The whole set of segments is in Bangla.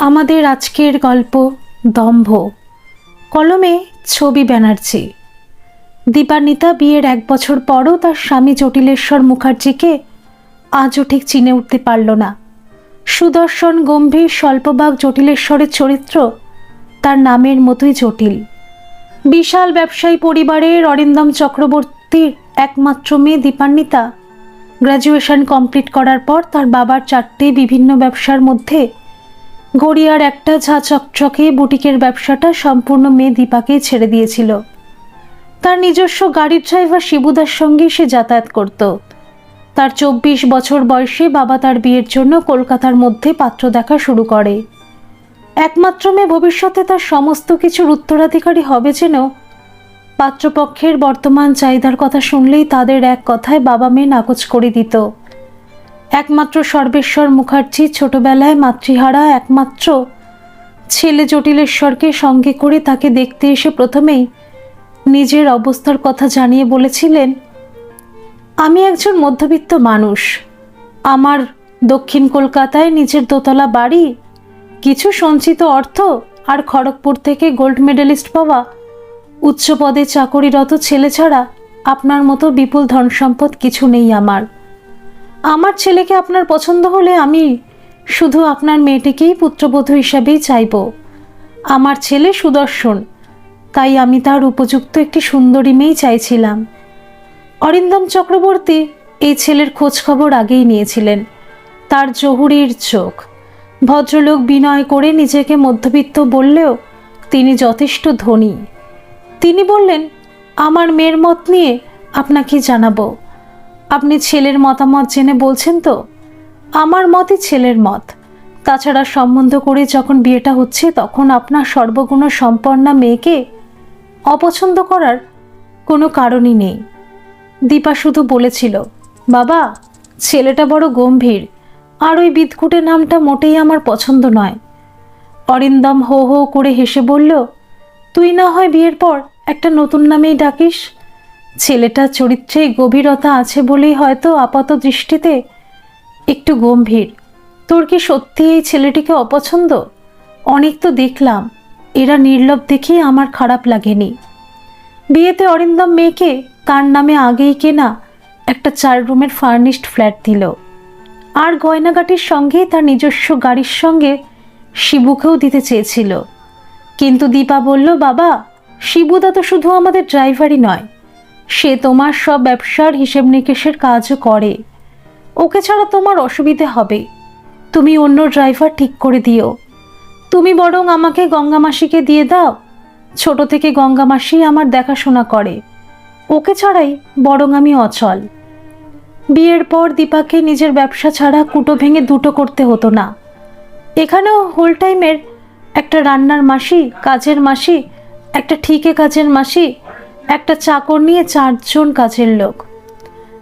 আমাদের আজকের গল্প দম্ভ। কলমে ছবি ব্যানার্জি। দীপান্বিতা বিয়ের 1 বছর পরও তার স্বামী জটিলেশ্বর মুখার্জিকে আজও ঠিক চিনে উঠতে পারল না। সুদর্শন, গম্ভীর, স্বল্পবাক জটিলেশ্বরের চরিত্র তার নামের মতোই জটিল। বিশাল ব্যবসায়ী পরিবারের অরিন্দম চক্রবর্তীর একমাত্র মেয়ে দীপান্বিতা গ্র্যাজুয়েশন কমপ্লিট করার পর তার বাবার 4টে বিভিন্ন ব্যবসার মধ্যে গড়িয়ার একটা ঝা চকচকে বুটিকের ব্যবসাটা সম্পূর্ণ মেয়ে দীপাকেই ছেড়ে দিয়েছিল। তার নিজস্ব গাড়ির ড্রাইভার শিবুদার সঙ্গে সে যাতায়াত করত। তার 24 বছর বয়সে বাবা তার বিয়ের জন্য কলকাতার মধ্যে পাত্র দেখা শুরু করে। একমাত্র মেয়ে ভবিষ্যতে তার সমস্ত কিছুর উত্তরাধিকারী হবে যেন পাত্রপক্ষের বর্তমান চাহিদার কথা শুনলেই তাদের এক কথায় বাবা মেয়ে নাকচ করে দিত। একমাত্র সর্বেশ্বর মুখার্জি ছোটবেলায় মাতৃহারা একমাত্র ছেলে জটিলেশ্বরকে সঙ্গে করে তাকে দেখতে এসে প্রথমেই নিজের অবস্থার কথা জানিয়ে বলেছিলেন, আমি একজন মধ্যবিত্ত মানুষ, আমার দক্ষিণ কলকাতায় নিজের দোতলা বাড়ি, কিছু সঞ্চিত অর্থ আর খড়গপুর থেকে গোল্ড মেডেলিস্ট পাওয়া উচ্চ পদে চাকরিরত ছেলে ছাড়া আপনার মতো বিপুল ধন সম্পদ কিছু নেই আমার ছেলেকে আপনার পছন্দ হলে আমি শুধু আপনার মেয়েটিকেই পুত্রবধূ হিসাবেই চাইব। আমার ছেলে সুদর্শন, তাই আমি তার উপযুক্ত একটি সুন্দরী মেয়ে চাইছিলাম। অরিন্দম চক্রবর্তী এই ছেলের খোঁজ খবর আগেই নিয়েছিলেন। তার জহুরির চোখ। ভদ্রলোক বিনয় করে নিজেকে মধ্যবিত্ত বললেও তিনি যথেষ্ট ধনী। তিনি বললেন, আমার মেয়ের মত নিয়ে আপনাকে জানাবো। আপনি ছেলের মতামত জেনে বলছেন তো? আমার মতই ছেলের মত। তাছাড়া সম্বন্ধ করে যখন বিয়েটা হচ্ছে তখন আপনার সর্বগুণ সম্পন্না মেয়েকে অপছন্দ করার কোনো কারণই নেই। দীপা শুধু বলেছিল, বাবা, ছেলেটা বড় গম্ভীর, আর ওই বিদকুটে নামটা মোটেই আমার পছন্দ নয়। অরিন্দম হো হো করে হেসে বলল, তুই না হয় বিয়ের পর একটা নতুন নামেই ডাকিস। ছেলেটার চরিত্রে গভীরতা আছে বলেই হয়তো আপাত দৃষ্টিতে একটু গম্ভীর। তোর কি সত্যি এই ছেলেটিকে অপছন্দ? অনেক তো দেখলাম, এরা নির্লোভ দেখেই আমার খারাপ লাগেনি। বিয়েতে অরিন্দম মেয়েকে তার নামে আগেই কেনা একটা 4 রুমের ফার্নিশড ফ্ল্যাট দিল, আর গয়নাগাটির সঙ্গে তার নিজস্ব গাড়ির সঙ্গে শিবুকেও দিতে চেয়েছিল। কিন্তু দীপা বলল, বাবা, শিবুদা তো শুধু আমাদের ড্রাইভারই নয়, সে তোমার সব ব্যবসার হিসেব নিকেশের কাজও করে। ওকে ছাড়া তোমার অসুবিধে হবে, তুমি অন্য ড্রাইভার ঠিক করে দিও। তুমি বরং আমাকে গঙ্গামাসিকে দিয়ে দাও, ছোট থেকে গঙ্গামাসি আমার দেখাশোনা করে, ওকে ছাড়াই বরং আমি অচল। বিয়ের পর দীপাকে নিজের ব্যবসা ছাড়া কুটো ভেঙে দুটো করতে হতো না। এখানেও হোল টাইমের একটা রান্নার মাসি, কাজের মাসি, একটা ঠিকে কাজের মাসি, একটা চাকর নিয়ে 4 জন কাজের লোক।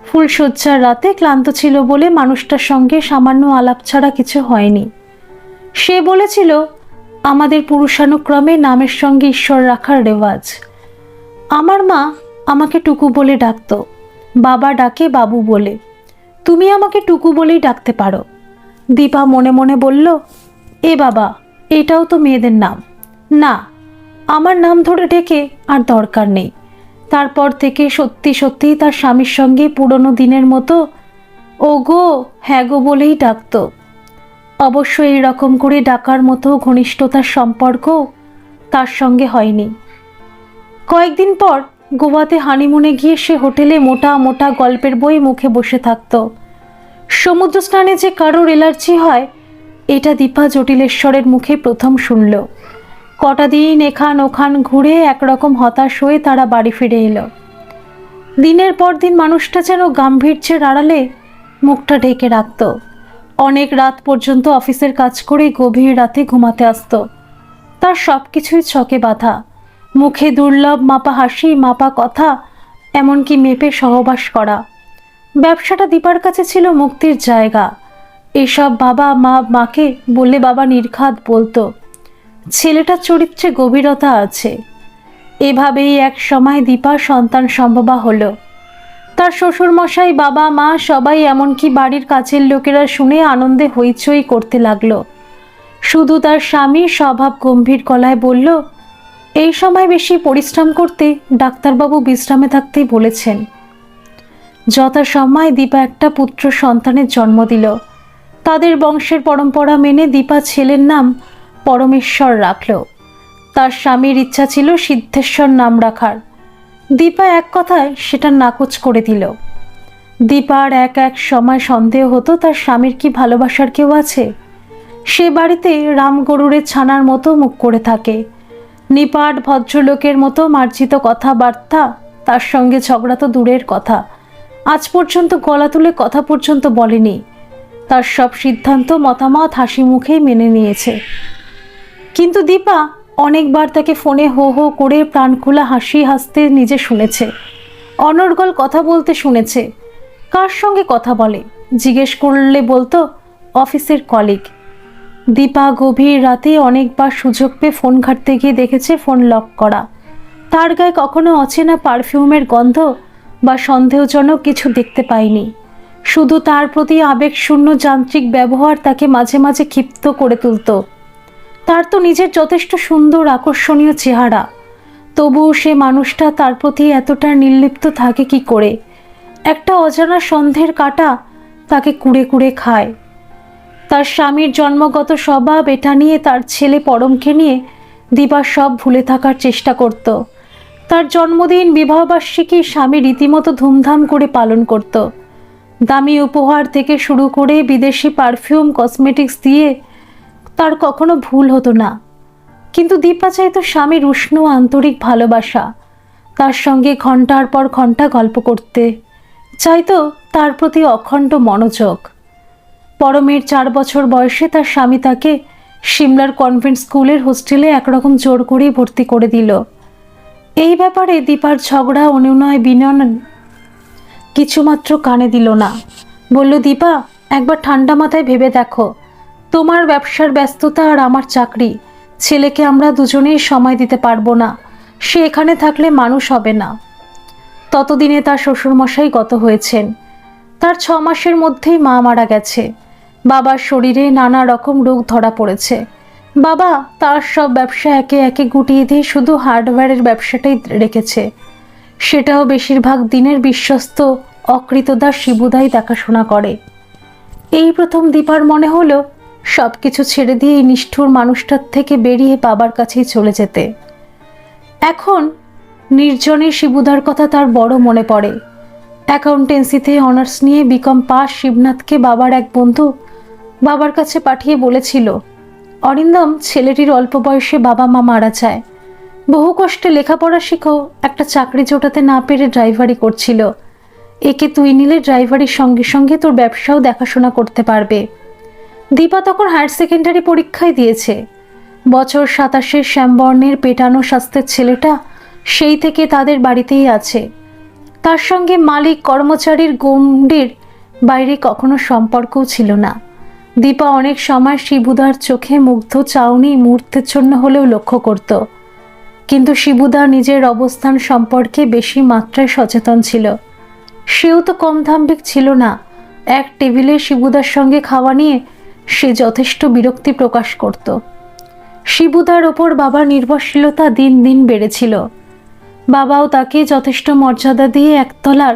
ফুলশয্যার রাতে ক্লান্ত ছিল বলে মানুষটার সঙ্গে সামান্য আলাপ ছাড়া কিছু হয়নি। সে বলেছিল, আমাদের পুরুষানুক্রমে নামের সঙ্গে ঈশ্বর রাখার রেওয়াজ। আমার মা আমাকে টুকু বলে ডাকত, বাবা ডাকে বাবু বলে। তুমি আমাকে টুকু বলেই ডাকতে পারো। দীপা মনে মনে বলল, এ বাবা, এটাও তো মেয়েদের নাম। না, আমার নাম ধরে ডেকে আর দরকার নেই। তারপর থেকে সত্যি সত্যিই তার স্বামীর সঙ্গে পুরনো দিনের মতো ও গো, হ্যাঁ গো বলেই ডাকত। অবশ্য এই রকম করে ডাকার মতো ঘনিষ্ঠতার সম্পর্ক তার সঙ্গে হয়নি। কয়েকদিন পর গোয়াতে হানিমুনে গিয়ে সে হোটেলে মোটা মোটা গল্পের বই মুখে বসে থাকত। সমুদ্র স্নানে যে কারোর অ্যালার্জি হয়, এটা দীপা জটিলেশ্বরের মুখে প্রথম শুনল। কটা দিন এখান ওখান ঘুরে একরকম হতাশ হয়ে তারা বাড়ি ফিরে এলো। দিনের পর দিন মানুষটা যেন গাম্ভীর্যের আড়ালে মুখটা ঢেকে রাখত। অনেক রাত পর্যন্ত অফিসের কাজ করে গভীর রাতে ঘুমাতে আসত। তার সব কিছুই ছকে বাঁধা, মুখে দুর্লভ মাপা হাসি, মাপা কথা, এমনকি মেপে সহবাস করা। ব্যবসাটা দীপার কাছে ছিল মুক্তির জায়গা। এসব বাবা মাকে বললে বাবা নির্ঘাত বলতো, ছেলেটার চরিত্রে গভীরতা আছে। এভাবেই এক সময় দীপা সন্তান সম্ভবা হলো। তার শ্বশুরমশাই, বাবা মা সবাই, এমনকি বাড়ির কাছের লোকেরা শুনে আনন্দে হইচই করতে লাগলো। শুধু তার স্বামী স্বভাব গম্ভীর গলায় বলল, এই সময় বেশি পরিশ্রম করতে ডাক্তারবাবু বিশ্রামে থাকতেই বলেছেন। যথাসময়ে দীপা একটা পুত্র সন্তানের জন্ম দিল। তাদের বংশের পরম্পরা মেনে দীপা ছেলের নাম পরমেশ্বর রাখল। তার স্বামীর ইচ্ছা ছিল সিদ্ধেশ্বর নাম রাখার। দীপা এক কথায় সেটা নাকচ করে দিল। দীপার এক এক সময় সন্দেহ হতো তার স্বামীর কি ভালোবাসার কেউ আছে। সে বাড়িতে রামগরুরের ছানার মতো মুখ করে থাকে। নিপাট ভদ্রলোকের মতো মার্জিত কথাবার্তা, তার সঙ্গে ঝগড়া তো দূরের কথা, আজ পর্যন্ত গলা তুলে কথা পর্যন্ত বলেনি। তার সব সিদ্ধান্ত মতামত হাসি মুখেই মেনে নিয়েছে। কিন্তু দীপা অনেকবার তাকে ফোনে হো হো করে প্রাণখোলা হাসি হাসতে নিজে শুনেছে, অনর্গল কথা বলতে শুনেছে। কার সঙ্গে কথা বলে জিজ্ঞেস করলে বলতো অফিসের কলিগ। দীপা গভীর রাতে অনেকবার সুযোগ পেয়ে ফোন ঘাঁটতে গিয়ে দেখেছে ফোন লক করা। তার গায়ে কখনো অচেনা পারফিউমের গন্ধ বা সন্দেহজনক কিছু দেখতে পায়নি। শুধু তার প্রতি আবেগশূন্য যান্ত্রিক ব্যবহার তাকে মাঝে মাঝে ক্ষিপ্ত করে তুলত। তার তো নিজের যথেষ্ট সুন্দর আকর্ষণীয় চেহারা, তবুও সে মানুষটা তার প্রতি এতটা নির্লিপ্ত থাকে কি করে? একটা অজানা সন্দেহের কাঁটা তাকে কুড়ে কুড়ে খায়। তার স্বামীর জন্মগত স্বভাব এটা নিয়ে, তার ছেলে পরমকে নিয়ে দীপা সব ভুলে থাকার চেষ্টা করত। তার জন্মদিন, বিবাহবার্ষিকী স্বামী রীতিমতো ধুমধাম করে পালন করত। দামি উপহার থেকে শুরু করে বিদেশি পারফিউম, কসমেটিক্স দিয়ে তার কখনো ভুল হতো না। কিন্তু দীপা চাইতো স্বামীর উষ্ণ আন্তরিক ভালোবাসা, তার সঙ্গে ঘন্টার পর ঘন্টা গল্প করতে, চাইতো তার প্রতি অখণ্ড মনোযোগ। পরমের 4 বছর বয়সে তার স্বামী তাকে সিমলার কনভেন্ট স্কুলের হোস্টেলে একরকম জোর করেই ভর্তি করে দিল। এই ব্যাপারে দীপার ঝগড়া, অনুনয় বিনয় কিছুমাত্র কানে দিল না। বলল, দীপা, একবার ঠান্ডা মাথায় ভেবে দেখো, তোমার ব্যবসার ব্যস্ততা আর আমার চাকরি, ছেলেকে আমরা দুজনেই সময় দিতে পারবো না। সে এখানে থাকলে মানুষ হবে না। ততদিনে তার শ্বশুরমশাই গত হয়েছেন। তার 6 মাসের মধ্যেই মা মারা গেছে। বাবার শরীরে নানা রকম রোগ ধরা পড়েছে। বাবা তার সব ব্যবসা একে একে গুটিয়ে দিয়ে শুধু হার্ডওয়্যারের ব্যবসাটাই রেখেছে। সেটাও বেশিরভাগ দিনের বিশ্বস্ত অকৃতদার শিবুদাই দেখাশোনা করে। এই প্রথম দীপার মনে হলো সব কিছু ছেড়ে দিয়ে এই নিষ্ঠুর মানুষটার থেকে বেরিয়ে বাবার কাছেই চলে যেতে। এখন নির্জনে শিবুদার কথা তার বড় মনে পড়ে। অ্যাকাউন্টেন্সিতে অনার্স নিয়ে বিকম পাস শিবনাথকে বাবার এক বন্ধু বাবার কাছে পাঠিয়ে বলেছিল, অরিন্দম, ছেলেটির অল্প বয়সে বাবা মা মারা যায়। বহু কষ্টে লেখাপড়া শিখেও একটা চাকরি জোটাতে না পেরে ড্রাইভারি করছিল। একে তুই নিলে ড্রাইভারির সঙ্গে সঙ্গে তোর ব্যবসাও দেখাশোনা করতে পারবে। দীপা তখন হায়ার সেকেন্ডারি পরীক্ষায় দিয়েছে। বছর 27-এর শ্যামবর্ণের পেটানো স্বাস্থ্যের ছেলেটা সেই থেকে তাদের বাড়িতেই আছে। তার সঙ্গে মালিক কর্মচারীর গণ্ডির বাইরে কখনো সম্পর্কও ছিল না। দীপা অনেক সময় শিবুদার চোখে মুগ্ধ চাউনি মুহূর্তের জন্য হলেও লক্ষ্য করত। কিন্তু শিবুদা নিজের অবস্থান সম্পর্কে বেশি মাত্রায় সচেতন ছিল। সেও তো কম দাম্ভিক ছিল না। এক টেবিলে শিবুদার সঙ্গে খাওয়া নিয়ে সে যথেষ্ট বিরক্তি প্রকাশ করত। শিবুদার ওপর বাবার নির্ভরশীলতা দিন দিন বেড়েছিল। বাবাও তাকে যথেষ্ট মর্যাদা দিয়ে একতলার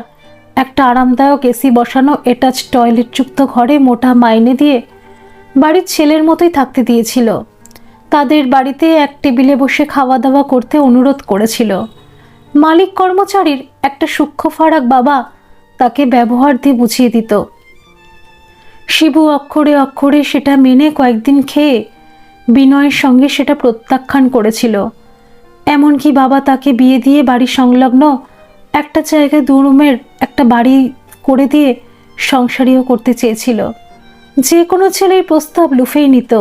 একটা আরামদায়ক এসি বসানো অ্যাটাচ টয়লেটযুক্ত ঘরে মোটা মাইনে দিয়ে বাড়ির ছেলের মতোই থাকতে দিয়েছিল। তাদের বাড়িতে এক টেবিলে বসে খাওয়া দাওয়া করতে অনুরোধ করেছিল। মালিক কর্মচারীর একটা সূক্ষ্ম ফারাক বাবা তাকে ব্যবহার দিয়ে বুঝিয়ে দিত। শিবু অক্ষরে অক্ষরে সেটা মেনে কয়েকদিন খেয়ে বিনয়ের সঙ্গে সেটা প্রত্যাখ্যান করেছিল। এমনকি বাবা তাকে বিয়ে দিয়ে বাড়ি সংলগ্ন একটা জায়গায় 2 রুমের একটা বাড়ি করে দিয়ে সংসারীও করতে চেয়েছিল। যে কোনো ছেলের প্রস্তাব লুফেই নিত,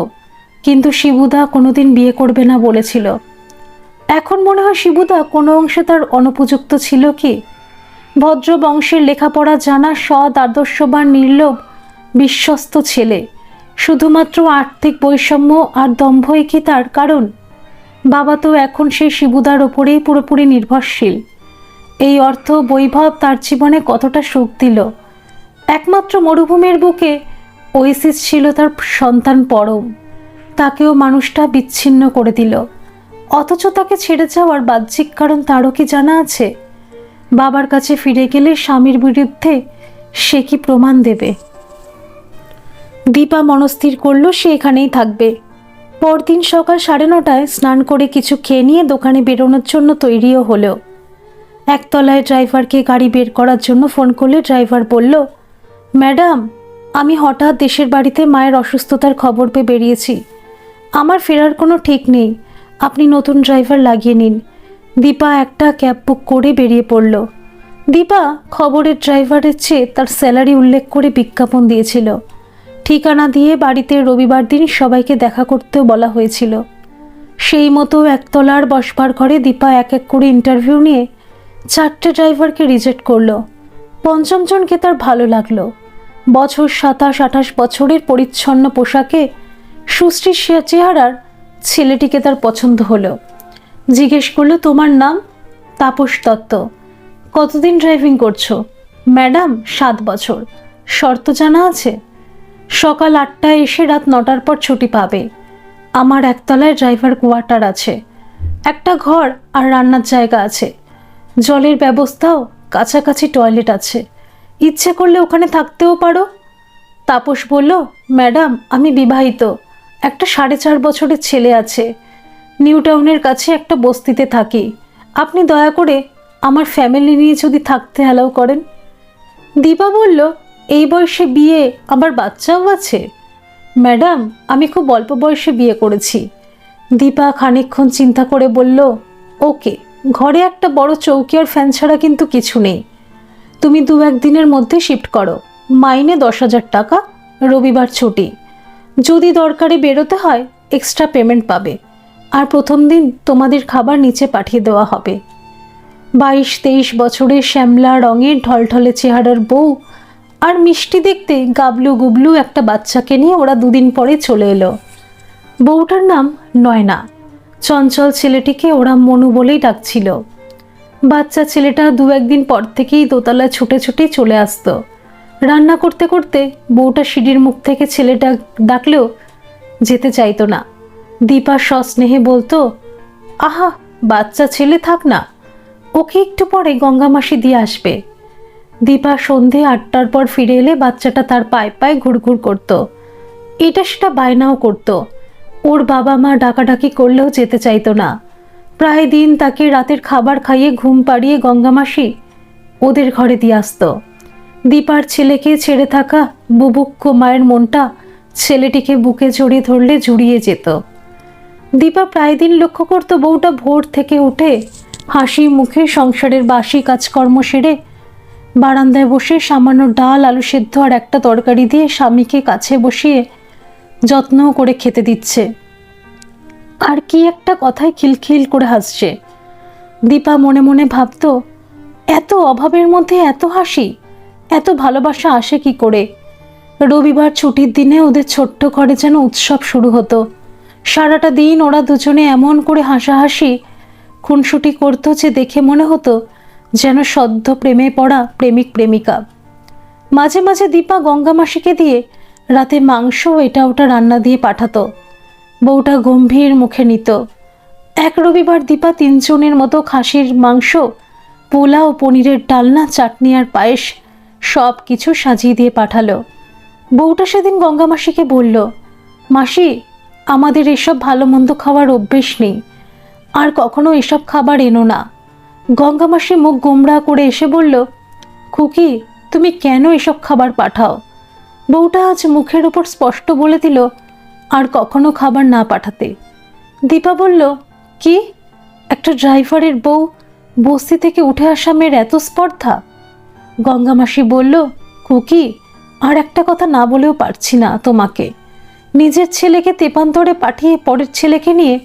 কিন্তু শিবুদা কোনোদিন বিয়ে করবে না বলেছিল। এখন মনে হয় শিবুদা কোনো অংশে তার অনুপযুক্ত ছিল কি? ভদ্র বংশের লেখাপড়া জানা, সৎ, আদর্শবান, নির্লোভ, বিশ্বস্ত ছেলে। শুধুমাত্র আর্থিক বৈষম্য আর দম্ভই কি তার কারণ? বাবা তো এখন সেই শিবুদার ওপরেই পুরোপুরি নির্ভরশীল। এই অর্থ বৈভব তার জীবনে কতটা সুখ দিল। একমাত্র মরুভূমির বুকে ওয়েসিস ছিল তার সন্তান পরম। তাকেও মানুষটা বিচ্ছিন্ন করে দিল। অথচ তাকে ছেড়ে যাওয়ার বাহ্যিক কারণ তারও কি জানা আছে? বাবার কাছে ফিরে গেলে স্বামীর বিরুদ্ধে সে কি প্রমাণ দেবে? দীপা মনস্থির করলো সে এখানেই থাকবে। পরদিন সকাল 9:30টায় স্নান করে কিছু খেয়ে নিয়ে দোকানে বেরোনোর জন্য তৈরিও হলো। একতলায় ড্রাইভারকে গাড়ি বের করার জন্য ফোন করলে ড্রাইভার বলল, ম্যাডাম, আমি হঠাৎ দেশের বাড়িতে মায়ের অসুস্থতার খবর পেয়ে বেরিয়েছি। আমার ফেরার কোনো ঠিক নেই, আপনি নতুন ড্রাইভার লাগিয়ে নিন। দীপা একটা ক্যাব বুক করে বেরিয়ে পড়ল। দীপা খবরের ড্রাইভারের চেয়ে তার স্যালারি উল্লেখ করে বিজ্ঞাপন দিয়েছিল। ঠিকানা দিয়ে বাড়িতে রবিবার দিন সবাইকে দেখা করতেও বলা হয়েছিল। সেই মতো একতলার বসবার ঘরে দীপা এক এক করে ইন্টারভিউ নিয়ে 4টে ড্রাইভারকে রিজেক্ট করলো। পঞ্চম জনকে তার ভালো লাগলো। বছর 27-28 বছরের পরিচ্ছন্ন পোশাকে সুশ্রী চেহারার ছেলেটিকে তার পছন্দ হলো। জিজ্ঞেস করলো, তোমার নাম? তাপস দত্ত। কতদিন ড্রাইভিং করছো? ম্যাডাম, 7 বছর। শর্ত জানা আছে? সকাল 8টায় এসে রাত 9টার পর ছুটি পাবে। আমার একতলায় ড্রাইভার কোয়ার্টার আছে, একটা ঘর আর রান্নার জায়গা আছে, জলের ব্যবস্থাও, কাছাকাছি টয়লেট আছে, ইচ্ছে করলে ওখানে থাকতেও পারো। তাপস বলল, ম্যাডাম, আমি বিবাহিত, একটা 4.5 বছরের ছেলে আছে, নিউ টাউনের কাছে একটা বস্তিতে থাকি। আপনি দয়া করে আমার ফ্যামিলি নিয়ে যদি থাকতে অ্যালাউ করেন। দীপা বলল, এই বয়সে বিয়ে, আবার বাচ্চাও আছে? ম্যাডাম, আমি খুব অল্প বয়সে বিয়ে করেছি। দীপা খানিকক্ষণ চিন্তা করে বলল, ওকে, ঘরে একটা বড় চৌকি আর ফ্যান ছাড়া কিন্তু কিছু নেই। তুমি 2-1 দিনের মধ্যে শিফট করো। মাইনে 10,000 টাকা, রবিবার ছুটি। যদি দরকারে বেরোতে হয় এক্সট্রা পেমেন্ট পাবে, আর প্রথম দিন তোমাদের খাবার নিচে পাঠিয়ে দেওয়া হবে। 22-23 বছরের শ্যামলা রঙের ঢলঢলে চেহারার বউ আর মিষ্টি দেখতে গাবলু গুবলু একটা বাচ্চাকে নিয়ে ওরা 2 দিন পরে চলে এলো। বউটার নাম নয়না। চঞ্চল ছেলেটিকে ওরা মনু বলেই ডাকছিল। বাচ্চা ছেলেটা 2-1 দিন পর থেকেই দোতলায় ছুটে ছুটে চলে আসতো। রান্না করতে করতে বউটা সিঁড়ির মুখ থেকে ছেলেটা ডাকলেও যেতে চাইতো না। দীপা সস্নেহে বলতো, আহা, বাচ্চা ছেলে, থাক না, ওকে একটু পরে গঙ্গা মাসি দিয়ে আসবে। দীপা সন্ধে 8টার পর ফিরে এলে বাচ্চাটা তার পায়ে পায়ে ঘুরঘুর করত। এটা সেটা বায়নাও করত। ওর বাবা মা ডাকাডাকি করলেও যেতে চাইতো না। প্রায় দিন তাকে রাতের খাবার খাইয়ে ঘুম পাড়িয়ে গঙ্গা মাসি ওদের ঘরে দিয়ে আসতো। দীপার ছেলেকে ছেড়ে থাকা বুভুক্ষ মায়ের মনটা ছেলেটিকে বুকে জড়িয়ে ধরলে জুড়িয়ে যেত। দীপা প্রায় দিন লক্ষ্য করত বউটা ভোর থেকে উঠে হাসি মুখে সংসারের বাসি কাজকর্ম সেরে বারান্দায় বসে সামান্য ডাল, আলু সেদ্ধ আর একটা তরকারি দিয়ে স্বামীকে কাছে বসিয়ে যত্ন করে খেতে দিচ্ছে, আর কি একটা কথায় খিলখিল করে হাসছে। দীপা মনে মনে ভাবত, এত অভাবের মধ্যে এত হাসি, এত ভালোবাসা আসে কি করে? রবিবার ছুটির দিনে ওদের ছোট্ট ঘরে যেন উৎসব শুরু হতো। সারাটা দিন ওরা দুজনে এমন করে হাসাহাসি খুনসুটি করতো যে দেখে মনে হতো যেন সদ্য প্রেমে পড়া প্রেমিক প্রেমিকা। মাঝে মাঝে দীপা গঙ্গা মাসিকে দিয়ে রাতে মাংস এটা ওটা রান্না দিয়ে পাঠাতো। বউটা গম্ভীর মুখে নিত। এক রবিবার দীপা 3 জনের মতো খাসির মাংস, পোলাও, পনিরের ডালনা, চাটনি আর পায়েস সব কিছু সাজিয়ে দিয়ে পাঠালো। বউটা সেদিন গঙ্গা মাসিকে বলল, মাসি, আমাদের এসব ভালো মন্দ খাওয়ার অভ্যেস নেই, আর কখনো এসব খাবার এনো না। গঙ্গা মাসি মুখ গোমড়া করে এসে বলল, খুকি, তুমি কেন এসব খাবার পাঠাও? বউটা আজ মুখের ওপর স্পষ্ট বলে দিল আর কখনো খাবার না পাঠাতে। দীপা বলল, কি, একটা ড্রাইভারের বউ বস্তি থেকে উঠে আসা মেয়ের এত স্পর্ধা? গঙ্গা মাসি বলল, খুকি, আর একটা কথা না বলেও পারছি না তোমাকে। নিজের ছেলেকে তেপান্তরে পাঠিয়ে পরের ছেলেকে নিয়ে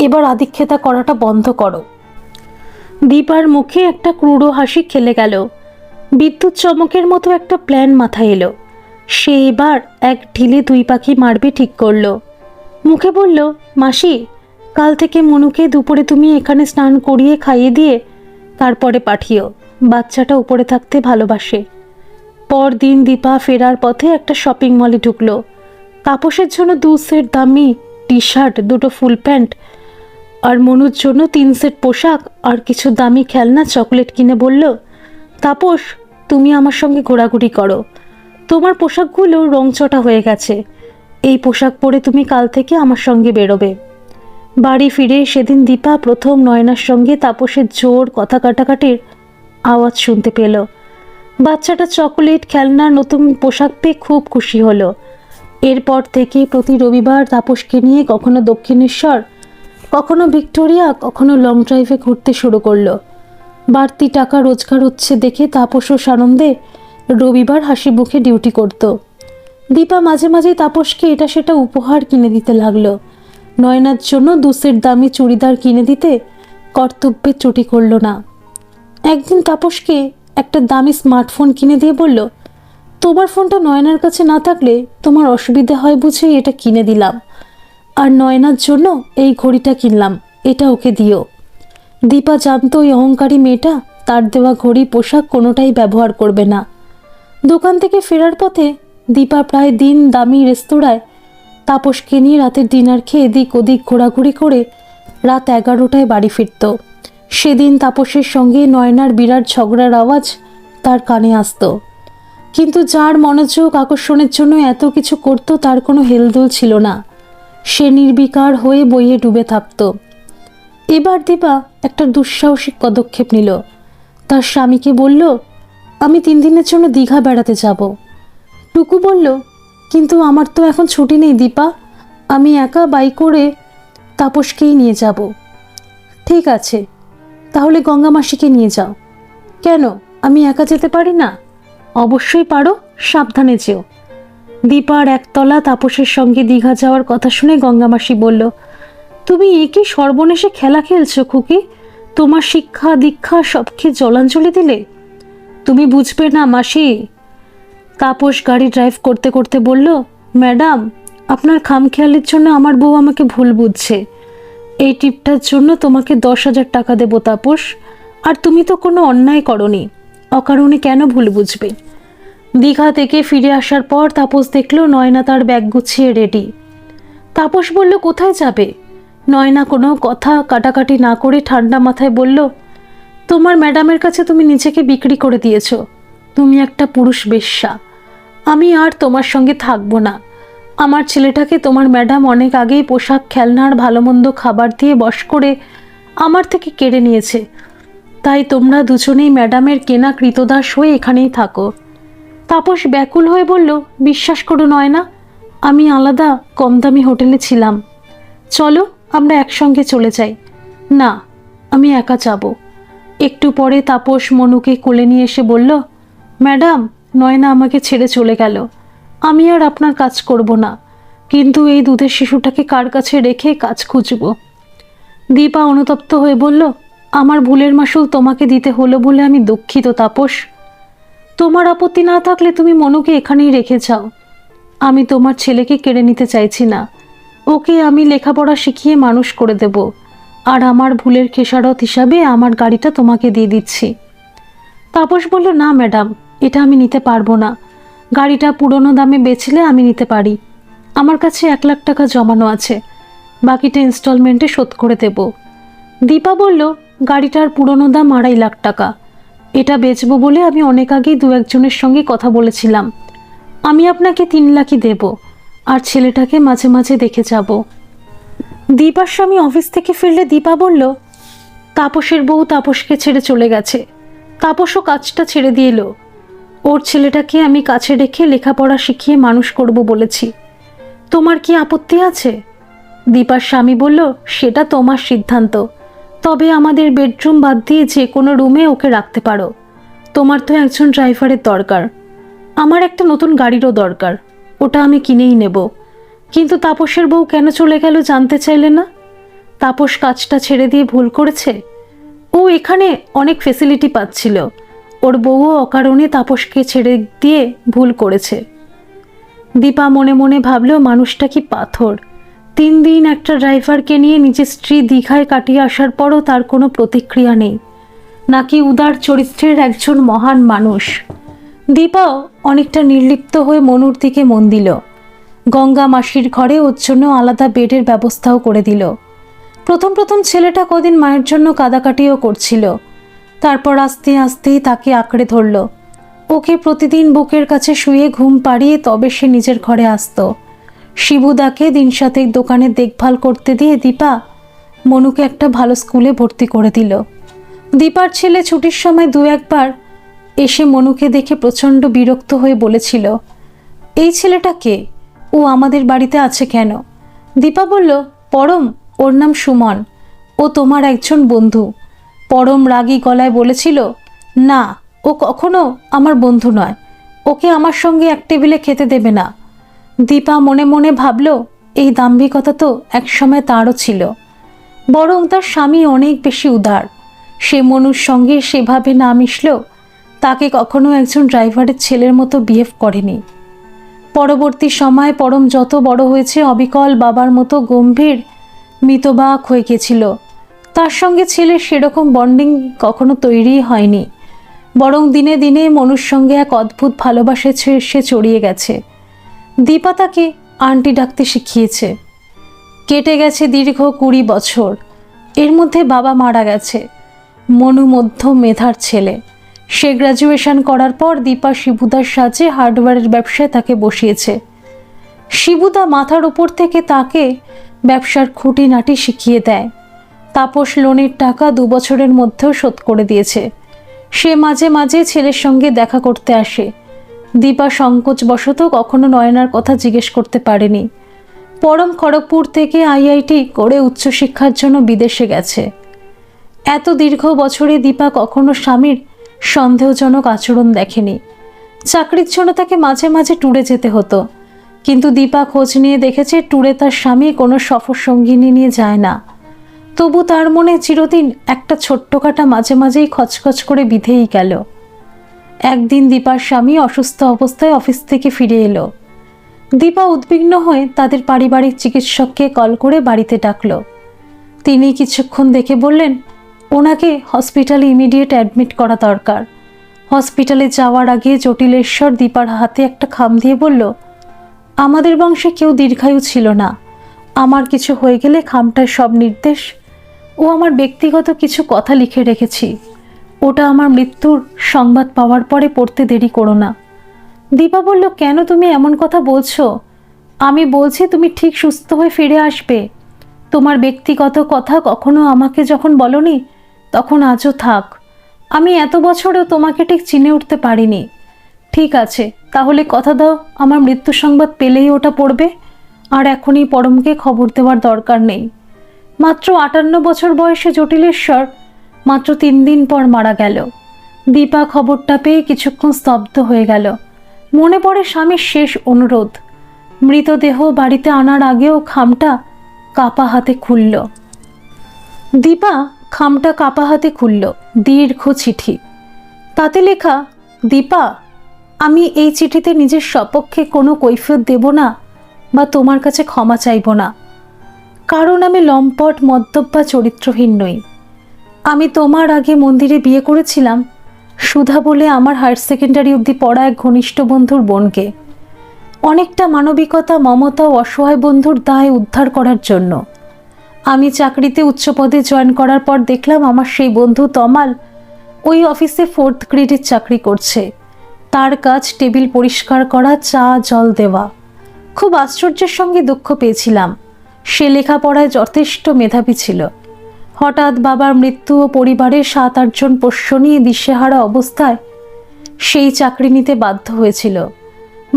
এবার আদিক্ষেতা করাটা বন্ধ করো। দীপার মুখে একটা ক্রূর হাসি খেলে গেল। বিদ্যুৎ চমকের মতো একটা প্ল্যান মাথায় এলো। সে এবার এক ঢিলে 2 পাখি মারবে ঠিক করলো। মুখে বলল, মাসি, কাল থেকে মনুকে দুপুরে তুমি এখানে স্নান করিয়ে খাইয়ে দিয়ে তারপরে পাঠিও। বাচ্চাটা উপরে থাকতে ভালোবাসে। পরদিন দীপা ফেরার পথে একটা শপিং মলে ঢুকলো। তাপসের জন্য 2 সেট দামি টি শার্ট, দুটো ফুল প্যান্ট আর মনুর জন্য 3 সেট পোশাক আর কিছু দামি খেলনা চকলেট কিনে বলল, তাপস, তুমি আমার সঙ্গে ঘোরাঘুরি করো। তোমার পোশাকগুলো রংচটা হয়ে গেছে, এই পোশাক পরে তুমি কাল থেকে আমার সঙ্গে বেরোবে। বাড়ি ফিরে সেদিন দীপা প্রথম নয়নার সঙ্গে তাপসের জোর কথা কাটাকাটির আওয়াজ শুনতে পেল। বাচ্চাটা চকোলেট, খেলনা, নতুন পোশাক পেয়ে খুব খুশি হলো। এরপর থেকে প্রতি রবিবার তাপসকে নিয়ে কখনো দক্ষিণেশ্বর, কখনো ভিক্টোরিয়া, কখনো লং ড্রাইভে ঘুরতে শুরু করলো। বাড়তি টাকা রোজগার হচ্ছে দেখে তাপসও সানন্দে রবিবার হাসি মুখে ডিউটি করত। দীপা মাঝে মাঝে তাপসকে এটা সেটা উপহার কিনে দিতে লাগলো। নয়নার জন্য 2 সেট দামি চুড়িদার কিনে দিতে কর্তব্যের ত্রুটি করল না। একদিন তাপসকে একটা দামি স্মার্টফোন কিনে দিয়ে বলল, তোমার ফোনটা নয়নার কাছে না থাকলে তোমার অসুবিধা হয় বুঝে এটা কিনে দিলাম, আর নয়নার জন্য এই ঘড়িটা কিনলাম, এটা ওকে দিও। দীপা জানতো ওই অহংকারী মেয়েটা তার দেওয়া ঘড়ি, পোশাক কোনোটাই ব্যবহার করবে না। দোকান থেকে ফেরার পথে দীপা প্রায় দিন দামি রেস্তোরাঁয় তাপসকে নিয়ে রাতের ডিনার খেয়ে এদিক ওদিক ঘোরাঘুরি করে রাত 11টায় বাড়ি ফিরত। সেদিন তাপসের সঙ্গে নয়নার বিরাট ঝগড়ার আওয়াজ তার কানে আসতো, কিন্তু যার মনোযোগ আকর্ষণের জন্য এত কিছু করত তার কোনো হেলদোল ছিল না। সে নির্বিকার হয়ে বইয়ে ডুবে থাকত। এবার দীপা একটা দুঃসাহসিক পদক্ষেপ নিল। তার স্বামীকে বলল, আমি 3 দিনের জন্য দীঘা বেড়াতে যাব। টুকু বলল, কিন্তু আমার তো এখন ছুটি নেই দীপা, আমি একা বাইক করে তাপসকেই নিয়ে যাব। ঠিক আছে, তাহলে গঙ্গা মাসিকে নিয়ে যাও। কেন, আমি একা যেতে পারি না? অবশ্যই পারো, সাবধানে যেও। দীপার একতলা তাপসের সঙ্গে দীঘা যাওয়ার কথা শুনে গঙ্গামাসি বলল, তুমি একে সর্বনেশে খেলা খেলছো খুকি? তোমার শিক্ষা দীক্ষা সবকে জলাঞ্জলি দিলে? তুমি বুঝবে না মাসি। তাপস গাড়ি ড্রাইভ করতে করতে বলল, ম্যাডাম, আপনার খামখেয়ালির জন্য আমার বউ আমাকে ভুল বুঝছে। এই টিপটার জন্য তোমাকে 10,000 টাকা দেবো তাপস, আর তুমি তো কোনো অন্যায় করনি, অকারণে কেন ভুল বুঝবে? দীঘা থেকে ফিরে আসার পর তাপস দেখলো নয়না তার ব্যাগ গুছিয়ে রেডি। তাপস বলল, কোথায় যাবে? নয়না কোনো কথা কাটাকাটি না করে ঠান্ডা মাথায় বলল, তোমার ম্যাডামের কাছে তুমি নিজেকে বিক্রি করে দিয়েছ, তুমি একটা পুরুষ বেশ্যা। আমি আর তোমার সঙ্গে থাকবো না। আমার ছেলেটাকে তোমার ম্যাডাম অনেক আগেই পোশাক, খেলনা আর ভালো মন্দ খাবার দিয়ে বশ করে আমার থেকে কেড়ে নিয়েছে। তাই তোমরা দুজনেই ম্যাডামের কেনা কৃতদাস হয়ে এখানেই থাকো। তাপস ব্যাকুল হয়ে বলল, বিশ্বাস করো নয়না, আমি আলাদা কম দামি হোটেলে ছিলাম, চলো আমরা একসঙ্গে চলে যাই। না, আমি একা যাব। একটু পরে তাপস মনুকে কোলে নিয়ে এসে বলল, ম্যাডাম, নয়না আমাকে ছেড়ে চলে গেল, আমি আর আপনার কাজ করব না, কিন্তু এই দুধের শিশুটাকে কার কাছে রেখে কাজ খুঁজব? দীপা অনুতপ্ত হয়ে বলল, আমার ভুলের মাসুল তোমাকে দিতে হলো বলে আমি দুঃখিত তাপস। তোমার আপত্তি না থাকলে তুমি মনুকে এখানেই রেখে যাও। আমি তোমার ছেলেকে কেড়ে নিতে চাইছি না, ওকে আমি লেখাপড়া শিখিয়ে মানুষ করে দেব, আর আমার ভুলের খেসারত হিসাবে আমার গাড়িটা তোমাকে দিয়ে দিচ্ছি। তাপস বলল, না ম্যাডাম, এটা আমি নিতে পারবো না। গাড়িটা পুরনো দামে বেচলে আমি নিতে পারি। আমার কাছে 1 লাখ টাকা জমানো আছে, বাকিটা ইনস্টলমেন্টে শোধ করে দেব। দীপা বলল, গাড়িটার পুরনো দাম 2.5 লাখ টাকা। এটা বেচবো বলে আমি অনেক আগেই 2-1 জনের সঙ্গে কথা বলেছিলাম। আমি আপনাকে 3 লাখই দেব, আর ছেলেটাকে মাঝে মাঝে দেখে যাব। দীপার স্বামী অফিস থেকে ফিরলে দীপা বলল, তাপসের বউ তাপসকে ছেড়ে চলে গেছে। তাপসও কাজটা ছেড়ে দিয়ে এলো। ওর ছেলেটাকে আমি কাছে রেখে লেখাপড়া শিখিয়ে মানুষ করব বলেছি। তোমার কি আপত্তি আছে? দীপার স্বামী বলল, সেটা তোমার সিদ্ধান্ত, তবে আমাদের বেডরুম বাদ দিয়ে যে কোনো রুমে ওকে রাখতে পারো। তোমার তো একজন ড্রাইভারের দরকার, আমার একটা নতুন গাড়িরও দরকার, ওটা আমি কিনেই নেব। কিন্তু তাপসের বউ কেন চলে গেল জানতে চাইলে না? তাপস কাজটা ছেড়ে দিয়ে ভুল করেছে। ও এখানে অনেক ফেসিলিটি পাচ্ছিল, ওর বউও অকারণে তাপসকে ছেড়ে দিয়ে ভুল করেছে। দীপা মনে মনে ভাবল, মানুষটা কি পাথর। 3 দিন একটা ড্রাইভারকে নিয়ে নিজের স্ত্রী দীঘায় কাটিয়ে আসার পরও তার কোনো প্রতিক্রিয়া নেই, নাকি উদার চরিত্রের একজন মহান মানুষ। দীপাও অনেকটা নির্লিপ্ত হয়ে মনুর দিকে মন দিল। গঙ্গা মাসির ঘরে ওর জন্য আলাদা বেডের ব্যবস্থাও করে দিল। প্রথম প্রথম ছেলেটা কদিন মায়ের জন্য কাঁদাকাটিও করছিল, তারপর আস্তে আস্তেই তাকে আঁকড়ে ধরল। ওকে প্রতিদিন বুকের কাছে শুয়ে ঘুম পাড়িয়ে তবে সে নিজের ঘরে আসতো। শিবুদাকে দিন সাতেক দোকানে দেখভাল করতে দিয়ে দীপা মনুকে একটা ভালো স্কুলে ভর্তি করে দিল। দীপার ছেলে ছুটির সময় দু একবার এসে মনুকে দেখে প্রচণ্ড বিরক্ত হয়ে বলেছিল, এই ছেলেটা কে, ও আমাদের বাড়িতে আছে কেন? দীপা বলল, পরম, ওর নাম সুমন, ও তোমার একজন বন্ধু। পরম রাগী গলায় বলেছিল, না, ও কখনো আমার বন্ধু নয়, ওকে আমার সঙ্গে এক টেবিলে খেতে দেবে না। দীপা মনে মনে ভাবল, এই দাম্ভিকতা তো একসময় তারও ছিল, বরং তার স্বামী অনেক বেশি উদার। সে মনুর সঙ্গে সেভাবে না মিশলেও তাকে কখনো একজন ড্রাইভারের ছেলের মতো বিহেভ করেনি। পরবর্তী সময় পরম যত বড় হয়েছে অবিকল বাবার মতো গম্ভীর মিতবাক হয়ে গেছিল। তার সঙ্গে ছেলের সেরকম বন্ডিং কখনো তৈরিই হয়নি, বরং দিনে দিনে মনুর সঙ্গে এক অদ্ভুত ভালোবাসা সে চড়িয়ে গেছে। দীপা তাকে আন্টি ডাকতে শিখিয়েছে। কেটে গেছে দীর্ঘ 20 বছর। এর মধ্যে বাবা মারা গেছে। মনু মধ্যম মেধার ছেলে। সে গ্র্যাজুয়েশন করার পর দীপা শিবুদার সাহায্যে হার্ডওয়্যারের ব্যবসায় তাকে বসিয়েছে। শিবুদা মাথার উপর থেকে তাকে ব্যবসার খুঁটিনাটি শিখিয়ে দেয়। তাপস লোনের টাকা 2 বছরের মধ্যেও শোধ করে দিয়েছে। সে মাঝে মাঝে ছেলের সঙ্গে দেখা করতে আসে। দীপা সংকোচবশত কখনো নয়নার কথা জিজ্ঞেস করতে পারেনি। পরম খড়গপুর থেকে আইআইটি করে উচ্চশিক্ষার জন্য বিদেশে গেছে। এত দীর্ঘ বছরে দীপা কখনো স্বামীর সন্দেহজনক আচরণ দেখেনি। চাকরির জন্য তাকে মাঝে মাঝে ট্যুরে যেতে হতো, কিন্তু দীপা খোঁজ নিয়ে দেখেছে ট্যুরে তার স্বামী কোনো সফর সঙ্গিনী নিয়ে যায় না। তবু তার মনে চিরদিন একটা ছোট্টখাটা মাঝে মাঝেই খচখচ করে বিধেই গেল। একদিন দীপার স্বামী অসুস্থ অবস্থায় অফিস থেকে ফিরে এলো। দীপা উদ্বিগ্ন হয়ে তাদের পারিবারিক চিকিৎসককে কল করে বাড়িতে ডাকল। তিনি কিছুক্ষণ দেখে বললেন, ওনাকে হসপিটালে ইমিডিয়েট অ্যাডমিট করা দরকার। হসপিটালে যাওয়ার আগে জটিলেশ্বর দীপার হাতে একটা খাম দিয়ে বলল, আমাদের বংশে কেউ দীর্ঘায়ু ছিল না। আমার কিছু হয়ে গেলে খামটার সব নির্দেশ ও আমার ব্যক্তিগত কিছু কথা লিখে রেখেছি। ওটা আমার মৃত্যুর সংবাদ পাওয়ার পরে পড়তে দেরি করো না। দীপা বলল, কেন তুমি এমন কথা বলছো? আমি বলছি তুমি ঠিক সুস্থ হয়ে ফিরে আসবে। তোমার ব্যক্তিগত কথা কখনো আমাকে যখন বলনি, তখন আজও থাক। আমি এত বছরেও তোমাকে ঠিক চিনে উঠতে পারিনি। ঠিক আছে, তাহলে কথা দাও, আমার মৃত্যু সংবাদ পেলেই ওটা পড়বে, আর এখনই পরমকে খবর দেওয়ার দরকার নেই। মাত্র 58 বছর বয়সে জটিলেশ্বর মাত্র 3 দিন পর মারা গেল। দীপা খবরটা পেয়ে কিছুক্ষণ স্তব্ধ হয়ে গেল। মনে পড়ে স্বামীর শেষ অনুরোধ। মৃতদেহ বাড়িতে আনার আগেও খামটা কাপা হাতে খুলল। দীপা খামটা কাপা হাতে খুলল। দীর্ঘ চিঠি। তাতে লেখা, দীপা, আমি এই চিঠিতে নিজের সপক্ষে কোনো কৈফিয়ত দেব না বা তোমার কাছে ক্ষমা চাইব না, কারণ আমি লম্পট মদ্যপ চরিত্রহীন নই। আমি তোমার আগে মন্দিরে বিয়ে করেছিলাম সুধা বলে আমার হায়ার সেকেন্ডারি অবধি পড়া এক ঘনিষ্ঠ বন্ধুর বোনকে। অনেকটা মানবিকতা, মমতা ও অসহায় বন্ধুর দায় উদ্ধার করার জন্য। আমি চাকরিতে উচ্চ পদে জয়েন করার পর দেখলাম আমার সেই বন্ধু তমাল ওই অফিসে 4th গ্রেডের চাকরি করছে। তার কাজ টেবিল পরিষ্কার করা, চা জল দেওয়া। খুব আশ্চর্যের সঙ্গে দুঃখ পেয়েছিলাম। সে লেখাপড়ায় যথেষ্ট মেধাবী ছিল। হঠাৎ বাবার মৃত্যু ও পরিবারের 7-8 জন পোষ্য নিয়ে দিশেহারা অবস্থায় সেই চাকরি নিতে বাধ্য হয়েছিল।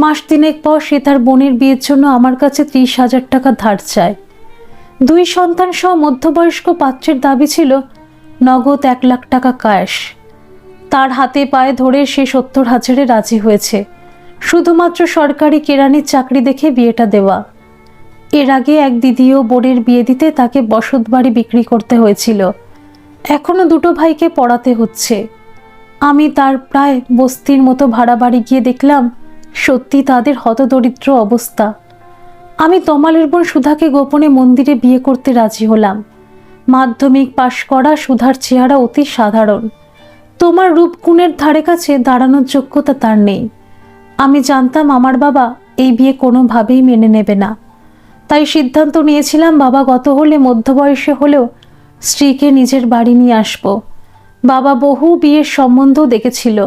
মাস 3 পর সে তার বোনের বিয়ের জন্য আমার কাছে 30,000 টাকা ধার চায়। 2 সন্তান সহ মধ্যবয়স্ক পাত্রের দাবি ছিল নগদ 1 লাখ টাকা ক্যাশ। তার হাতে পায়ে ধরে সে 70,000-এ রাজি হয়েছে, শুধুমাত্র সরকারি কেরানির চাকরি দেখে বিয়েটা দেওয়া। এর আগে এক দিদিও বোনের বিয়ে দিতে তাকে বসত বাড়ি বিক্রি করতে হয়েছিল। এখনো 2 ভাইকে পড়াতে হচ্ছে। আমি তার প্রায় বস্তির মতো ভাড়া বাড়ি গিয়ে দেখলাম সত্যি তাদের হতদরিদ্র অবস্থা। আমি তমালের বোন সুধাকে গোপনে মন্দিরে বিয়ে করতে রাজি হলাম। মাধ্যমিক পাশ করা সুধার চেহারা অতি সাধারণ। তোমার রূপগুণের ধারে কাছে দাঁড়ানোর যোগ্যতা তার নেই। আমি জানতাম আমার বাবা এই বিয়ে কোনোভাবেই মেনে নেবে না। তাই সিদ্ধান্ত নিয়েছিলাম বাবা গত হলে মধ্যবয়সে হলেও স্ত্রীকে নিজের বাড়ি নিয়ে আসব। বাবা বহু বিয়ের সম্বন্ধও দেখেছিল।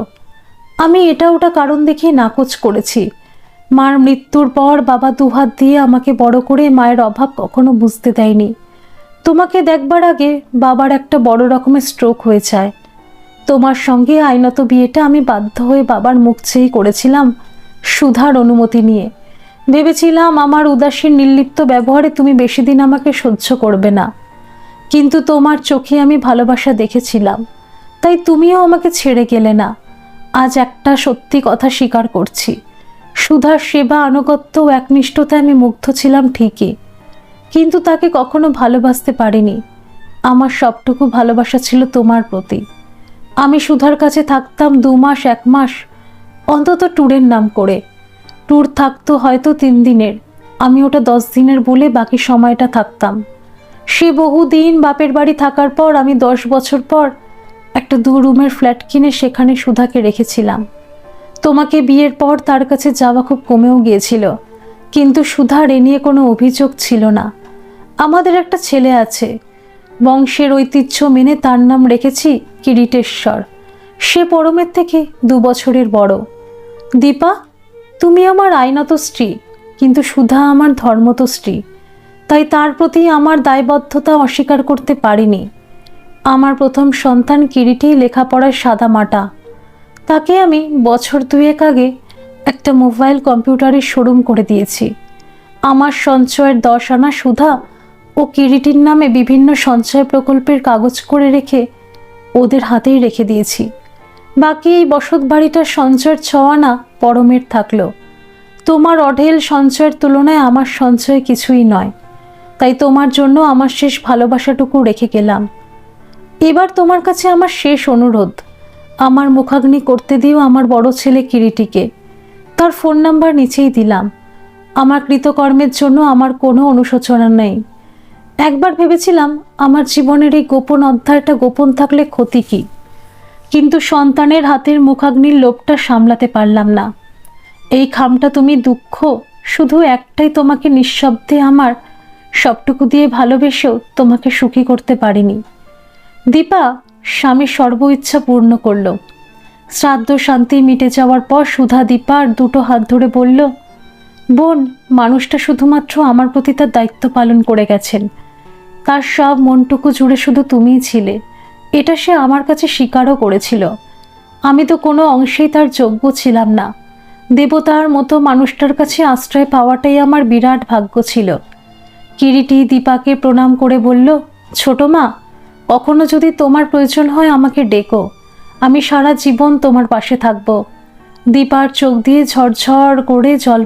আমি এটা ওটা কারণ দেখিয়ে নাকচ করেছি। মার মৃত্যুর পর বাবা দুহাত দিয়ে আমাকে বড় করে মায়ের অভাব কখনো বুঝতে দেয়নি। তোমাকে দেখবার আগে বাবার একটা বড় রকমের স্ট্রোক হয়ে যায়। তোমার সঙ্গে আইনত বিয়েটা আমি বাধ্য হয়ে বাবার মুখ চেয়েই করেছিলাম, সুধার অনুমতি নিয়ে। ভেবেছিলাম আমার উদাসীন নির্লিপ্ত ব্যবহারে তুমি বেশি দিন আমাকে সহ্য করবে না, কিন্তু তোমার চোখে আমি ভালোবাসা দেখেছিলাম, তাই তুমিও আমাকে ছেড়ে গেলে না। আজ একটা সত্যি কথা স্বীকার করছি, সুধার সেবা আনুগত্য ও একনিষ্ঠতায় আমি মুগ্ধ ছিলাম ঠিকই, কিন্তু তাকে কখনো ভালোবাসতে পারিনি। আমার সবটুকু ভালোবাসা ছিল তোমার প্রতি। আমি সুধার কাছে থাকতাম 2 মাস 1 মাস, অন্তত ট্যুরের নাম করে। ট্যুর থাকতো হয়তো 3 দিনের, আমি ওটা 10 দিনের বলে বাকি সময়টা থাকতাম। সে বহুদিন বাপের বাড়ি থাকার পর আমি 10 বছর পর একটা 2 রুমের ফ্ল্যাট কিনে সেখানে সুধাকে রেখেছিলাম। তোমাকে বিয়ের পর তার কাছে যাওয়া খুব কমেও গিয়েছিল, কিন্তু সুধার এ নিয়ে কোনো অভিযোগ ছিল না। আমাদের একটা ছেলে আছে, বংশের ঐতিহ্য মেনে তার নাম রেখেছি কিরিটেশ্বর। সে পরমের থেকে 2 বছরের বড়। দীপা, তুমি আমার আইনত স্ত্রী, কিন্তু সুধা আমার ধর্মত স্ত্রী, তাই তার প্রতি আমার দায়বদ্ধতা অস্বীকার করতে পারিনি। আমার প্রথম সন্তান কিরিটি লেখাপড়ায় সাদা মাটা। তাকে আমি বছর 2 আগে একটা মোবাইল কম্পিউটারের শোরুম করে দিয়েছি। আমার সঞ্চয়ের 10 আনা সুধা ও কিরিটির নামে বিভিন্ন সঞ্চয় প্রকল্পের কাগজ করে রেখে ওদের হাতেই রেখে দিয়েছি। বাকি এই বসত বাড়িটার সঞ্চয়ের 6 আনা পরমের থাকলো। তোমার অঢেল সঞ্চয়ের তুলনায় আমার সঞ্চয় কিছুই নয়, তাই তোমার জন্য আমার শেষ ভালোবাসাটুকু রেখে গেলাম। এবার তোমার কাছে আমার শেষ অনুরোধ, আমার মুখাগ্নি করতে দিও আমার বড় ছেলে কিরিটিকে। তার ফোন নাম্বার নিচেই দিলাম। আমার কৃতকর্মের জন্য আমার কোনো অনুশোচনা নেই। একবার ভেবেছিলাম আমার জীবনের এই গোপন অধ্যায়টা গোপন থাকলে ক্ষতি কি, কিন্তু সন্তানের হাতের মুখাগ্নির লোভটা সামলাতে পারলাম না। এই খামটা তুমি দুঃখ, শুধু একটাই, তোমাকে নিঃশব্দে আমার সবটুকু দিয়ে ভালোবেসেও তোমাকে সুখী করতে পারিনি। দীপা, স্বামী সর্ব ইচ্ছা পূর্ণ করল। শ্রাদ্ধ শান্তি মিটে যাওয়ার পর সুধা দীপার 2 হাত ধরে বলল, বোন, মানুষটা শুধুমাত্র আমার প্রতি তার দায়িত্ব পালন করে গেছেন। তার সব মনটুকু জুড়ে শুধু তুমিই ছিলে, এটা সে আমার কাছে স্বীকারও করেছিল। আমি তো কোনো অংশেই তার যোগ্য ছিলাম না। দেবতার মতো মানুষটার কাছে আশ্রয় পাওয়াটাই আমার বিরাট ভাগ্য ছিল। কিরিটি দীপাকে প্রণাম করে বলল, ছোট মা, কখনো যদি তোমার প্রয়োজন হয় আমাকে ডেকো, আমি সারা জীবন তোমার পাশে থাকব। দীপার চোখ দিয়ে ঝরঝর করে জল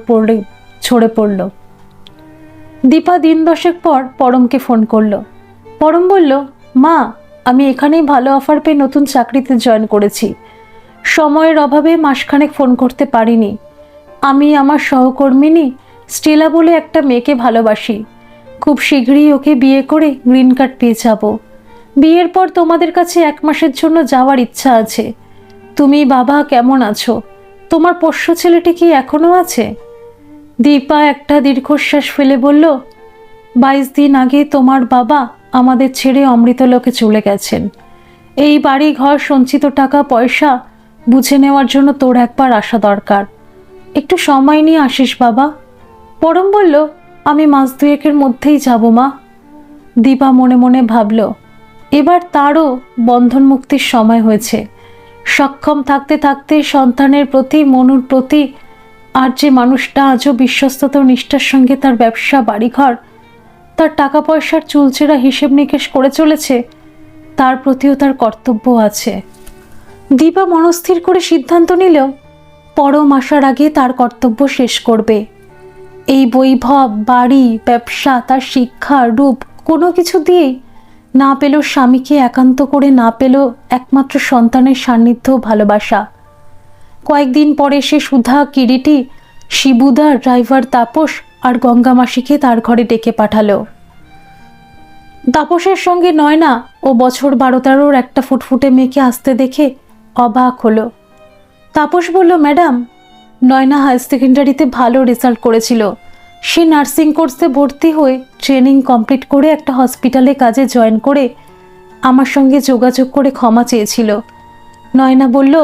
ঝরে পড়ল। দীপা 10 দশেক পর পরমকে ফোন করলো। পরম বলল, মা, আমি এখানেই ভালো অফার পেয়ে নতুন চাকরিতে জয়েন করেছি। সময়ের অভাবে মাসখানেক ফোন করতে পারিনি। আমি আমার সহকর্মিনী স্টেলা বলে একটা মেয়েকে ভালোবাসি। খুব শীঘ্রই ওকে বিয়ে করে গ্রিন কার্ড পেয়ে যাব। বিয়ের পর তোমাদের কাছে 1 মাসের জন্য যাওয়ার ইচ্ছা আছে। তুমি বাবা কেমন আছো? তোমার পোষ্য ছেলেটি কি এখনো আছে? দীপা একটা দীর্ঘশ্বাস ফেলে বলল, 22 দিন আগে তোমার বাবা আমাদের ছেড়ে অমৃতলোকে চলে গেছেন। এই বাড়ি ঘর সঞ্চিত টাকা পয়সা বুঝে নেওয়ার জন্য তোর একবার আসা দরকার। একটু সময় নিয়ে আসিস বাবা। পরম বলল, আমি মাস 2 মধ্যেই যাব মা। দীপা মনে মনে ভাবল, এবার তারও বন্ধন মুক্তির সময় হয়েছে। সক্ষম থাকতে থাকতে সন্তানের প্রতি, মনুর প্রতি, আর যে মানুষটা আজও বিশ্বস্ততা ও নিষ্ঠার সঙ্গে তার ব্যবসা, বাড়িঘর, তার টাকা পয়সার চুলচেরা হিসেব নিকেশ করে চলেছে, তার প্রতিও তার কর্তব্য আছে। দীপা মনস্থির করে সিদ্ধান্ত নিলেও পরম আসার আগে তার কর্তব্য শেষ করবে। এই বৈভব, বাড়ি, ব্যবসা, তার শিক্ষা, রূপ, কোনো কিছু দিয়েই না পেল স্বামীকে একান্ত করে, না পেল একমাত্র সন্তানের সান্নিধ্য ও ভালোবাসা। কয়েকদিন পরে সে সুধা, কিরিটি, শিবুদা, ড্রাইভার তাপস আর গঙ্গা মাসিকে তার ঘরে ডেকে পাঠালো। তাপসের সঙ্গে নয়না ও বছর 12-13 একটা ফুটফুটে মেয়েকে আসতে দেখে অবাক হলো। তাপস বলল, ম্যাডাম, নয়না হায়ার সেকেন্ডারিতে ভালো রেজাল্ট করেছিল। সে নার্সিং কোর্সে ভর্তি হয়ে ট্রেনিং কমপ্লিট করে একটা হসপিটালে কাজে জয়েন করে আমার সঙ্গে যোগাযোগ করে ক্ষমা চেয়েছিল। নয়না বলল,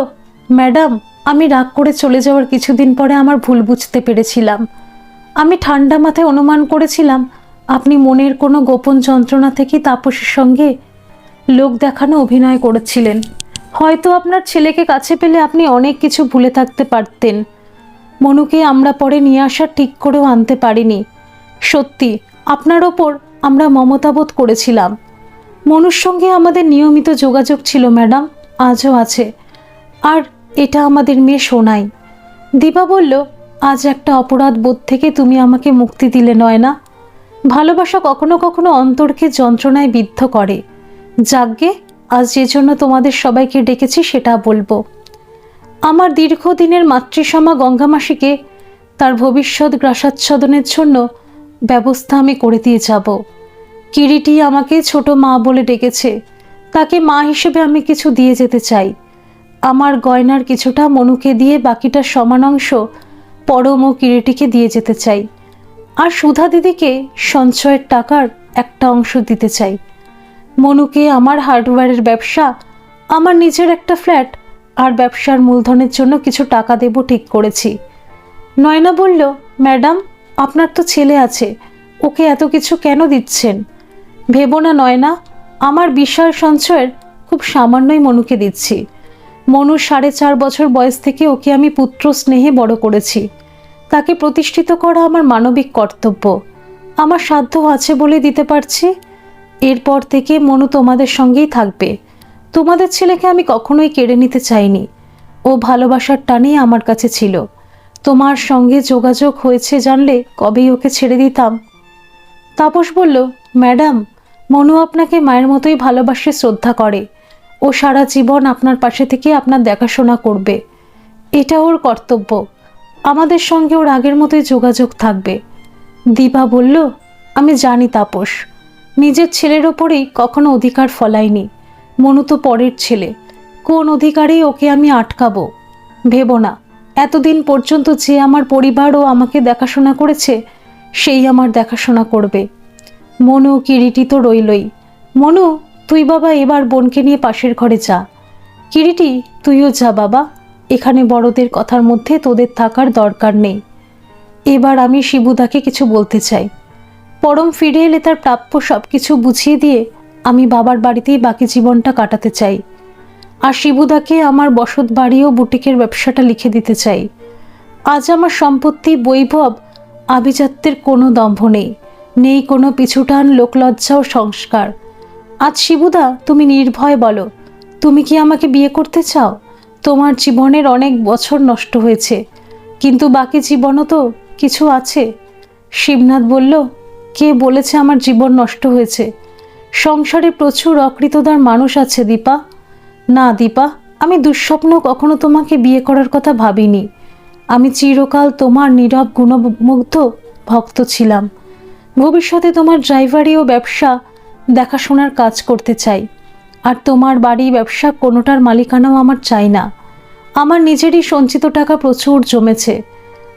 ম্যাডাম, আমি রাগ করে চলে যাওয়ার কিছুদিন পরে আমার ভুল বুঝতে পেরেছিলাম। আমি ঠান্ডা মাথায় অনুমান করেছিলাম আপনি মনের কোনো গোপন যন্ত্রণা থেকে তাপসের সঙ্গে লোক দেখানো অভিনয় করেছিলেন। হয়তো আপনার ছেলেকে কাছে পেলে আপনি অনেক কিছু ভুলে থাকতে পারতেন। মনুকে আমরা পরে নিয়ে আসা ঠিক করেও আনতে পারিনি। সত্যি আপনার ওপর আমরা মমতাবোধ করেছিলাম। মনুর সঙ্গে আমাদের নিয়মিত যোগাযোগ ছিল ম্যাডাম, আজও আছে। আর এটা আমাদের মেয়ে সোনাই। দীপা বলল, আজ একটা অপরাধ বোধ থেকে তুমি আমাকে মুক্তি দিলে নয়না। ভালোবাসা কখনো কখনো অন্তরকে যন্ত্রণায় বিদ্ধ করে। যাগ্গে, আজ যে জন্য তোমাদের সবাইকে ডেকেছি সেটা বলবো। আমার দীর্ঘদিনের মাতৃসমা গঙ্গামাসিকে তার ভবিষ্যৎ গ্রাসাচ্ছাদনের জন্য ব্যবস্থা আমি করে দিয়ে যাব। কিরিটি আমাকে ছোট মা বলে ডেকেছে। তাকে মা হিসেবে আমি কিছু দিয়ে যেতে চাই। আমার গয়নার কিছুটা মনুকে দিয়ে বাকিটা সমান অংশ পরম ও কিরিটিকে দিয়ে যেতে চাই। আর সুধা দিদিকে সঞ্চয়ের টাকার একটা অংশ দিতে চাই। মনুকে আমার হার্ডওয়্যারের ব্যবসা, আমার নিজের একটা ফ্ল্যাট আর ব্যবসার মূলধনের জন্য কিছু টাকা দেব ঠিক করেছি। নয়না বলল, ম্যাডাম, আপনার তো ছেলে আছে, ওকে এত কিছু কেন দিচ্ছেন? ভেবো না নয়না, আমার বিশাল সঞ্চয়ের খুব সামান্যই মনুকে দিচ্ছি। মনুর 4.5 বছর বয়স থেকে ওকে আমি পুত্র স্নেহে বড় করেছি। তাকে প্রতিষ্ঠিত করা আমার মানবিক কর্তব্য। আমার সাধ্য আছে বলে দিতে পারছি। এরপর থেকে মনু তোমাদের সঙ্গেই থাকবে। তোমাদের ছেলেকে আমি কখনোই কেড়ে নিতে চাইনি। ও ভালোবাসার টানেই আমার কাছে ছিল। তোমার সঙ্গে যোগাযোগ হয়েছে জানলে কবেই ওকে ছেড়ে দিতাম। তাপস বলল, ম্যাডাম, মনু আপনাকে মায়ের মতোই ভালোবাসে, শ্রদ্ধা করে। ও সারা জীবন আপনার পাশে থেকে আপনার দেখাশোনা করবে। এটা ওর কর্তব্য। আমাদের সঙ্গে ওর আগের মতোই যোগাযোগ থাকবে। দীপা বলল, আমি জানি তাপস, নিজের ছেলের ওপরেই কখনো অধিকার ফলাইনি। মনু তো পরের ছেলে, কোন অধিকারেই ওকে আমি আটকাবো? ভেবো না, এতদিন পর্যন্ত যে আমার পরিবার ও আমাকে দেখাশোনা করেছে সেই আমার দেখাশোনা করবে। মনু কিরিটি তো রইলই। মনু, তুই বাবা এবার বোনকে নিয়ে পাশের ঘরে যা। কিরিটি, তুইও যা বাবা, এখানে বড়দের কথার মধ্যে তোদের থাকার দরকার নেই। এবার আমি শিবুদাকে কিছু বলতে চাই। পরম ফিরে এলে তার প্রাপ্য সব কিছু বুঝিয়ে দিয়ে আমি বাবার বাড়িতেই বাকি জীবনটা কাটাতে চাই। আর শিবুদাকে আমার বসত বাড়ি ও বুটিকের ব্যবসাটা লিখে দিতে চাই। আজ আমার সম্পত্তি, বৈভব, আভিজাত্যের কোনো দম্ভ নেই, নেই কোনো পিছুটান, লোকলজ্জা ও সংস্কার। আজ শিবুদা, তুমি নির্ভয় বলো, তুমি কি আমাকে বিয়ে করতে চাও? তোমার জীবনের অনেক বছর নষ্ট হয়েছে, কিন্তু বাকি জীবনও তো কিছু আছে। শিবনাথ বলল, কে বলেছে আমার জীবন নষ্ট হয়েছে? সংসারে প্রচুর অকৃতদার মানুষ আছে দীপা। না দীপা, আমি দুঃস্বপ্ন কখনো তোমাকে বিয়ে করার কথা ভাবিনি। আমি চিরকাল তোমার নীরব গুণমুগ্ধ ভক্ত ছিলাম। ভবিষ্যতে তোমার ড্রাইভারি ও ব্যবসা দেখাশোনার কাজ করতে চাই। আর তোমার বাড়ি, ব্যবসা কোনোটার মালিকানাও আমার চাই না। আমার নিজেরই সঞ্চিত টাকা প্রচুর জমেছে।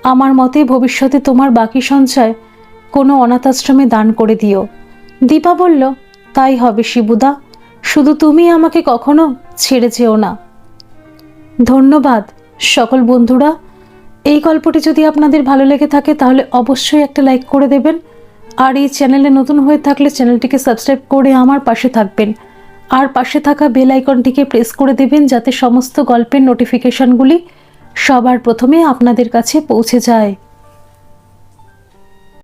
আমার মতে ভবিষ্যতে তোমার বাকি সঞ্চয় কোনো অনাথ আশ্রমে দান করে দিও। দীপা বলল, তাই হবে শিবুদা, শুধু তুমি আমাকে কখনো ছেড়ে যেও না। ধন্যবাদ সকল বন্ধুরা। এই গল্পটি যদি আপনাদের ভালো লেগে থাকে তাহলে অবশ্যই একটা লাইক করে দেবেন। আর এই চ্যানেলে নতুন হয়ে থাকলে চ্যানেলটিকে সাবস্ক্রাইব করে আমার পাশে থাকবেন। আর পাশে থাকা বেল আইকনটিকে প্রেস করে দেবেন যাতে সমস্ত গল্পের নোটিফিকেশনগুলি সবার প্রথমে আপনাদের কাছে পৌঁছে যায়।